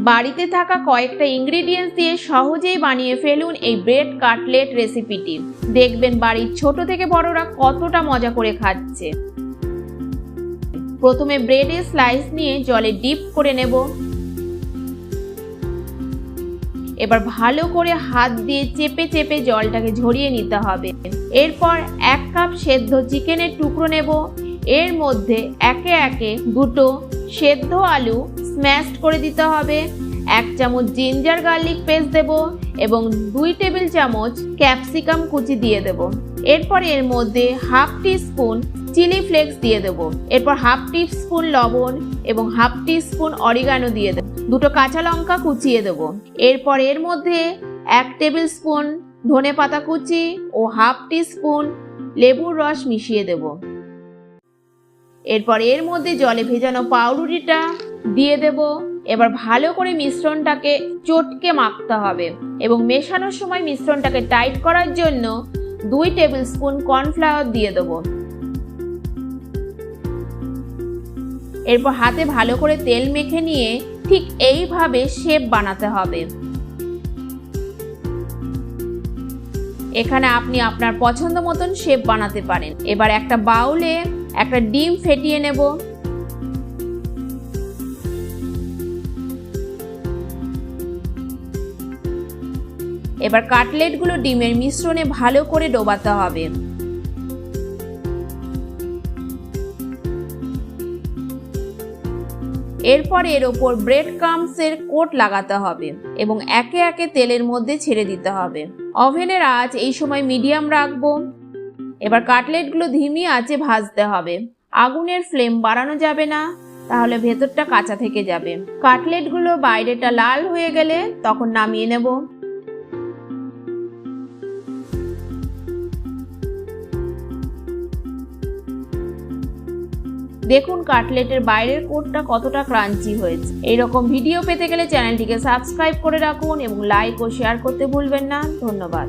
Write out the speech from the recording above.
বাড়িতে থাকা কয়েকটা ইনগ্রেডিয়েন্টস দিয়ে সহজেই বানিয়ে ফেলুন এই ব্রেড কাটলেট রেসিপিটি। দেখবেন বাড়ির ছোট থেকে বড়রা কতটা মজা করে খাচ্ছে। প্রথমে ব্রেডের স্লাইস নিয়ে জলে ডিপ করে নেব। এবার ভালো করে হাত দিয়ে চেপে চেপে জলটাকে ঝরিয়ে নিতে হবে। এরপর 1 কাপ সেদ্ধ চিকেনের টুকরো নেব। এর মধ্যে একে একে 2টো সেদ্ধ আলু স্ম্যাশড করে দিতে হবে। 1 চামচ জিঞ্জার গার্লিক পেস্ট দেব এবং 2 টেবিল চামচ ক্যাপসিকাম কুচি দিয়ে দেব। এরপর এর মধ্যে হাফ টিস্পুন চিলি ফ্লেক্স দিয়ে দেব। এরপর হাফ টিস্পুন লবণ এবং হাফ টিস্পুন অরিগানো দিয়ে দেব। 2টো কাঁচা লঙ্কা কুচিয়ে দেব। এরপর এর মধ্যে 1 টেবিল স্পুন ধনেপাতা কুচি ও হাফ টিস্পুন লেবুর রস মিশিয়ে দেব। এরপর এর মধ্যে জলে ভেজানো পাউরুটিটা দিয়ে দেব। এবার ভালো করে মিশ্রণটাকে চটকে মাখতে হবে এবং মেশানোর সময় মিশ্রণটাকে টাইট করার জন্য 2 টেবিল স্পুন কর্নফ্লাওয়ার দিয়ে দেব। এরপর হাতে ভালো করে তেল মেখে নিয়ে ঠিক এইভাবে শেপ বানাতে হবে। এখানে আপনি আপনার পছন্দ মতন শেপ বানাতে পারেন। এবার একটা বাউলে একটা ডিম ফেটিয়ে নেব। এবার কাটলেটগুলো ডিমের মিশ্রণে ভালো করে ডোবাতে হবে। এরপর এর ওপর ব্রেড ক্রাম্বসের কোট লাগাতে হবে এবং একে একে তেলের মধ্যে ছেড়ে দিতে হবে। ওভেনের আঁচ এই সময় মিডিয়াম রাখবো। এবার কাটলেটগুলো ধিমি আঁচে ভাজতে হবে। আগুনের ফ্লেম বাড়ানো যাবে না, তাহলে ভেতরটা কাঁচা থেকে যাবে। কাটলেটগুলো বাইরেটা লাল হয়ে গেলে তখন নামিয়ে নেব। দেখুন কাটলেটের বাইরের কোটটা কতটা ক্রাঞ্চি হয়েছে। এইরকম ভিডিও পেতে গেলে চ্যানেলটিকে সাবস্ক্রাইব করে রাখুন এবং লাইক ও শেয়ার করতে ভুলবেন না। ধন্যবাদ।